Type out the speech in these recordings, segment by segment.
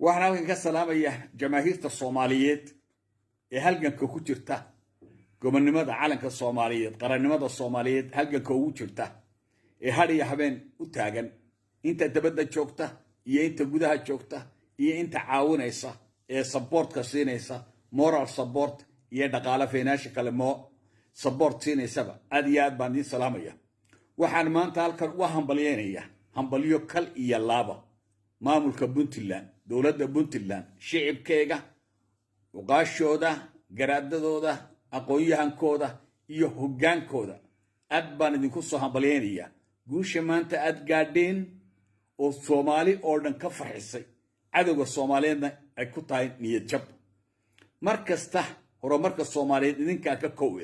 waxaan halkan ka salaamayaa jamaahiirta Soomaaliyeed ee halganka ku jirta gobonnimada calanka Soomaaliyeed qarannimada Soomaaliyeed halganka ugu jirta ee har iyo habeen u taagan inta dabadda joogta iyo inta gudaha joogta iyo inta caawinaysa ee supportka siinaysa moral support iyo dhaqaale financial kale support siinaysa aad iyo aad baan idin salaamaya waxaan maanta halkan u hambalyeynaya hambalyo kal iyo laaba maamulka Puntland dowladda Puntland shicibkeega uqaashooda garaadadooda aqoon-yahankooda iyo hoggaankooda aad baan idinku soo hambalyeynaya guusha maanta aad gaadheen oo Soomaali oo dhan ka farxisay cadawga Soomaaliyeedna ay ku tahay niyad jab markasta horumarka Soomaaliyeed idinka ka koow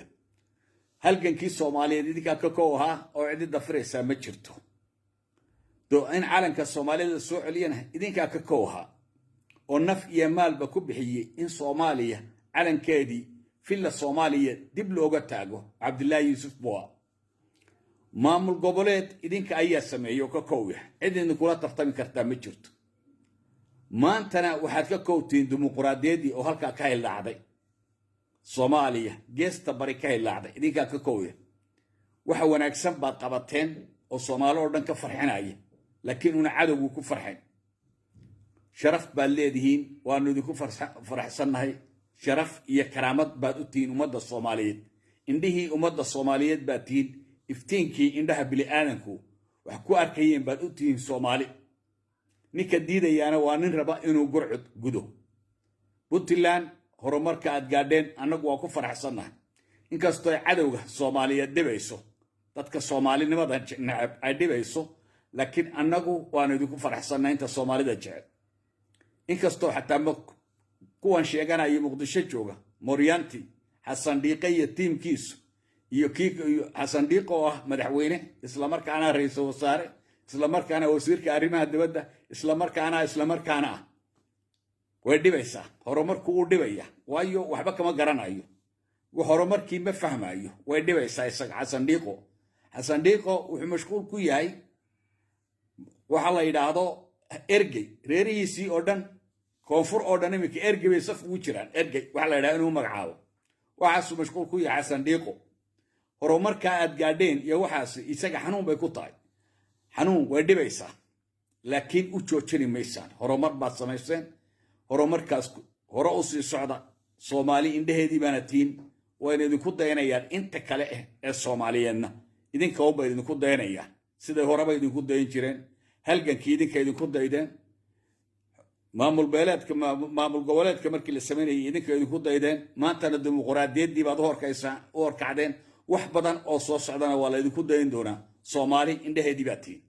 halgankii Soomaaliyeed idinka ka koow oo cidida faraysa ma jirto in calanka Soomaaliyeed soo celiyana idinka ka koow oo naf iyo maalba ku bixiyay in Soomaaliya calankeedii filla Soomaaliya dib looga taago Cabdullaahi Yuusuf Boa maamul goboleed idinka ayaa sameeyo ka koow cidina kula tartami kartaa ma jirto maantana waxaad ka koowtiin dimuqraadiyadii oo halka ka hilaacday Soomaaliya geesta bari ka hilaacday idinka ka koow waxa wanaagsan baad qabateen oo Soomaali oo dhan ka farxinaya laakiin una cadawgu ku farxin sharaf baad leedihiin waanu idinku faraxsanahay sharaf iyo karaamad baad u tihiin ummadda Soomaaliyeed indhihii ummadda Soomaaliyeed baad tihiin iftiinkii indhaha bini'aadanku wax ku arkayeen baad u tihiin Soomaali ninka diidayaana waa nin raba inuu gurcud gudo Puntland horumarka aad gaadheen annagu waa ku faraxsanahay inkastoo ay cadawga Soomaaliyeed dhibayso dadka Soomaalinimada nacab ay dhibayso laakiin annagu waan idinku faraxsanahay inta Soomaalida jecel inkastoo xataa kuwan sheeganaya Muqdisho jooga Mooryaanti Xasan Dhiiqe iyo tiimkiisu iyo Xasan Dhiiqe oo ah madaxweyne isla markaana ra'iisul wasaare isla markaana wasiirka arrimaha dibadda isla markaana way dhibaysaa horumarku uu dhibaya waayo waxba kama garanayo horumarkii ma fahmayo way dhibaysaa isaga Xasan Dhiiqe wuxuu mashquul ku yahay waxa la yiraahdo ergey reerihiisii oo dhan koonfur oo dhan imika ergey bay saf ugu jiraan ergey waxa la yiraahdo inuu magacaabo waxaas mashquul ku yahay Xasan Dhiiqe horumarka aad gaadheen iyo waxaas isaga xanuun bay ku tahay xanuun way dhibaysaa laakiin u joojin maysaan horumar baad samayseen horumarkaas hore u sii socda Soomaali indhaheedii baana tiin wayna idinku dayanayaan inta kale ee Soomaaliyeedna idinka oo bay idinku dayanayaan sida horeba idinku dayin jireen halgankii idinka idinku daydeen maamul goboleedka markii la sameeyay idinka idinku daydeen maantana dimuqraadiyadii baad u horkacdeen wax badan oo soo socdana waa la idinku dayin doonaa Soomaali indhaheedii baad tiin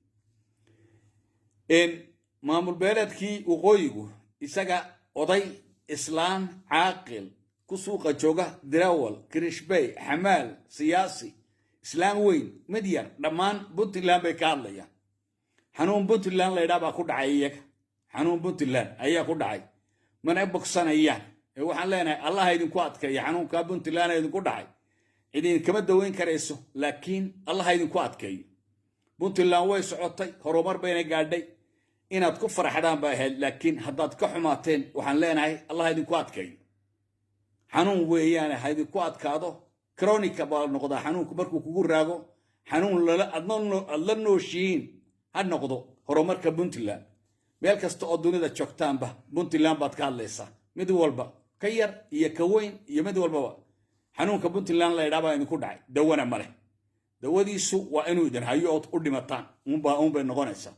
maamul goboleedkii waqooyigu isaga oday islaan caaqil ku suuqa jooga dirawal kirishbay xamaal siyaasi islaan weyn midyar dhammaan Puntland bay ka hadlayaan xanuun Puntland la yiraahdo ku dhacay iyaga xanuun Puntland ayaa ku dhacay mana bogsanayaan waxaan leenahay Allah idinku adkeeyo xanuunka Puntland idinku dhacay idin kama daweyn karayso laakiin Allah idinku adkeeyo Puntland way socotay horumar bayna gaadhay inaad ku faraxdaan baa ahayd laakiin haddaad ka xumaateen waxaan leenahay Allah idinku adkeeyo xanuun weeyaan idinku adkaado chronic baa noqdaa xanuunku markuu kugu raago xanuun la nooshiin ha noqdo horumarka Puntland meel kasta oo dunida joogtaanba Puntland baad ka hadlaysaa mid walba ka yar iyo ka weyn iyo mid walba xanuunka Puntland la yiraahdo idinku dhacay dawana male dawadiisu waa inuu idin hayo oo u dhimataan bay noqonaysaa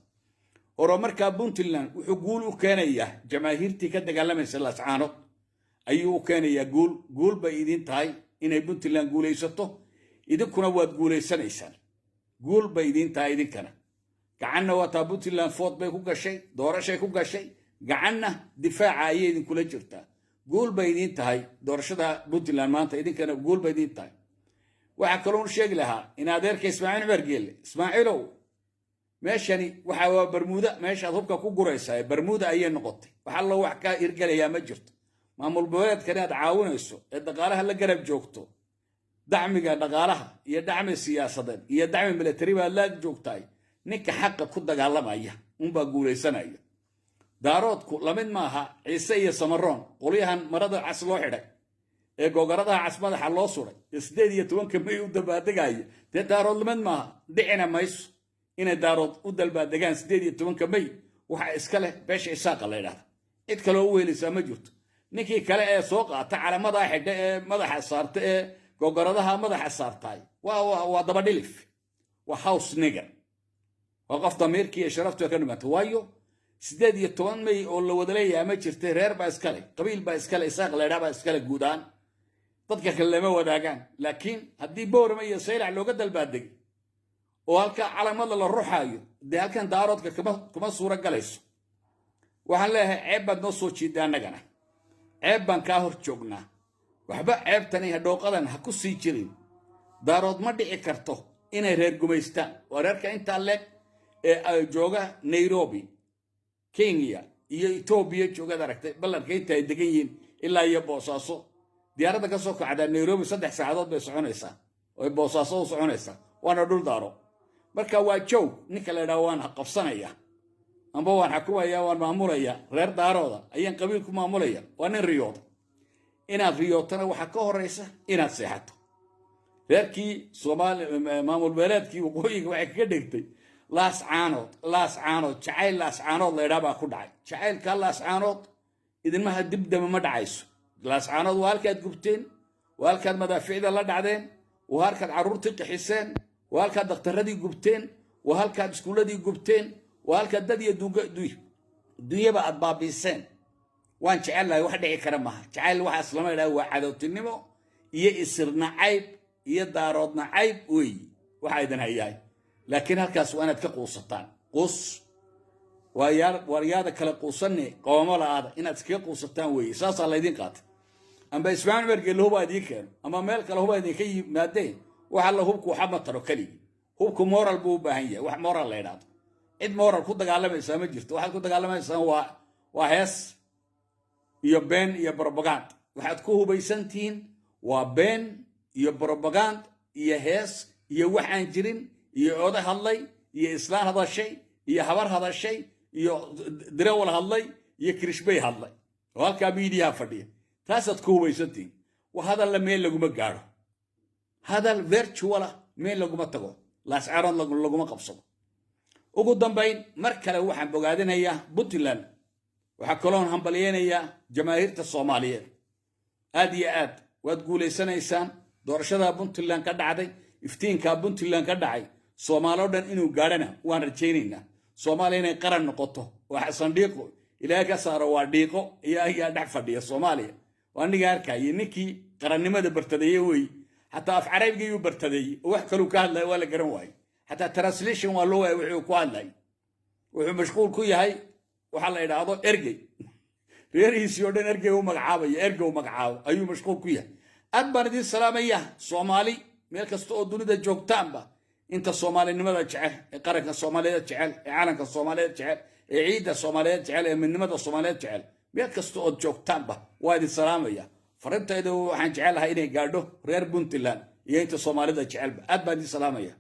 horumarka Puntland wuxuu guul u keenayaa jamaahiirtii ka dagaalamaysa Laascaanood ayuu u keenayaa guul bay idin tahay inay Puntland guulaysato idinkuna waad guulaysanaysaan guul bay idin tahay idinkana gacanna waa Puntland food bay ku gashay doorashay ku gashay gacanna difaaca ayay idinkula jirtaa guul bay idin tahay doorashada Puntland maanta idinkana guul bay idin tahay waxa kaloo sheegi lahaa in adeerka Ismaaciil Cumar Geelle Ismaaciilow meeshani waxa waa Bermuda meeshaad hubka ku guraysaa Bermuda ayay noqotay waxa la wax ka irgalaya ma jirto maamul goboleedka aad caawinayso ee dhaqaalaha la garab joogto dacmiga dhaqaalaha iyo dacmi siyaasadeed iyo dacmi military baad la joogtay ninka xaq ku dagaalamaya baa guuleysanaya daaroodku lamid maaha ciise iyo samaroon qolyahan marada cas loo xidhay ee gogaradaha cas madaxa loo suray ee 18 May u dalbaadegaya dee daarood lamid maaha dhicina mayso inay daarood u dalbaadegaan 18 May waxa iska leh beesha Isaaqa la yiraahdo cid kale oo weelisa ma jirto ninkii kale ee soo qaata calamada xidha ee madaxa saarta ee gogaradaha madaxa saartay waa daba dhilif waa house nigger waa qof damiirkii iyo sharaftu ka dhimato waayo 18 May oo la wada leeyahay ma jirtay reer baa iska leh qabiil baa iska leh Isaaq la yiraahdo iska leh guudaan dadka kale lama wadaagaan laakiin haddii Boorama iyo Saylac looga dalbaadeg oo halka calamada la ruuxayo dee halkan daaroodka kuma suura galayso waxaan leeyahay ceeb baad noo soo jiidaa annagana ceeb baan kaa hor joognaa waxba ceebtani hadhooqadan ha ku sii jirin daarood ma dhici karto inay reer gumaystaan waa reerka intaa leeg ee ay jooga Nairobi Kenya iyo Ethiopia joogada aragtay ballanka inta ay degan yihiin ilaa iyo Boosaaso diyaaradda ka soo kacda Nairobi 3 saacadood bay soconaysaa oo Boosaaso u soconaysaa waana dhul daaro marka waa joog ninka la yiraahdo waan qabsanaya amba waan xukumaya waan maamulaya reer daarooda ayaan qabiil ku maamulaya waa nin riyood inaad riyootana waxa ka horeysa inaad seexato reerkii Soomaali maamul beeleedkii waqooyiga waxay ka dhigtay laas caanood jacayl laas caanood la yiraahdo ku dhacay jacaylka laas caanood idinma dibdaba ma dhacayso laas caanood waa halkaad gubteen waa halkaad madaaficda la dhacdeen waa halkaad caruurtii qixiseen waa halkaad dhakhtaradii gubteen waa halkaad iskuuladii gubteen waa halkaad dad iyo dunyaba aad baabiiseen waan jecelahay wax dhici kara maaha jacayl waxaas lama yidhaahdo waa cadowtinimo iyo isirnacayb iyo daaroodna cayb weey waxa idin hayahay laakiin halkaas waa inaad ka quusataan quus waaryaada kala quusanne qooma la'aada inaad iskaga quusataan weeye saasaa laydin qaatay amba ismaan mergel huba idin keeno ama meel kale huba idinka yimaadeen waxa la hubku waxa ma taro kaliya hubku moral buu u baahan yahay wax moral la yidhaahdo cid moral ku dagaalamaysa ma jirto waxaad ku dagaalamaysaa waa hees iyo been iyo propaganda waxaad ku hubaysantihiin waa been iyo propaganda iyo hees iyo wax aan jirin iyo oday hadlay iyo islaan hadashay iyo habar hadashay iyo dirawal hadlay iyo krishbay hadlay oo halka media fadhiya taasaad ku hubaysantihiin wa hadal la meel laguma gaaro hadal virtual meel laguma tago laas caaran laguma qabsado ugu dambayn mar kale waxaan bogaadinayaa Puntland waxa kaloon hambalyeynaya jamaahiirta Soomaaliyeed aad iyo aad waad guuleysanaysaan doorashada Puntland ka dhacday iftiinka Puntland ka dhacay Soomaaliya dhan inuu gaarana waan rajaynaynaa Soomaaliya inay qaran noqoto waa xasan dhiiqo ilaahay ka saaro waa dhiiqo iyo ayaa dhax fadhiya Soomaaliya waan niga arkay ninkii qarannimada bartadeeyay way hatta af carabiga uu bartadeeyay wax kale ka hadlay wala garan waay hatta translation waa loo wuxuu ku hadlay wuxuu mashquul ku yahay waxa la yiraahdo ergey reerihiisii oo dhan ergey u magacaabo ayuu mashquul ku yahay aad baan idin salaamaya Soomaali meel kasta oo dunida joogtaanba inta Soomaalinimada jecel ee qaranka Soomaaliyeed jecel ee caalamka Soomaaliyeed jecel ee ciidda Soomaaliyeed jecel ee midnimada Soomaaliyeed jecel meel kasta oo joogtaanba waa idin salaamaya farintayda waxaan jecelahay inay gaadho reer Puntland iyo inta Soomaalida jecel aad baan idin salaamaya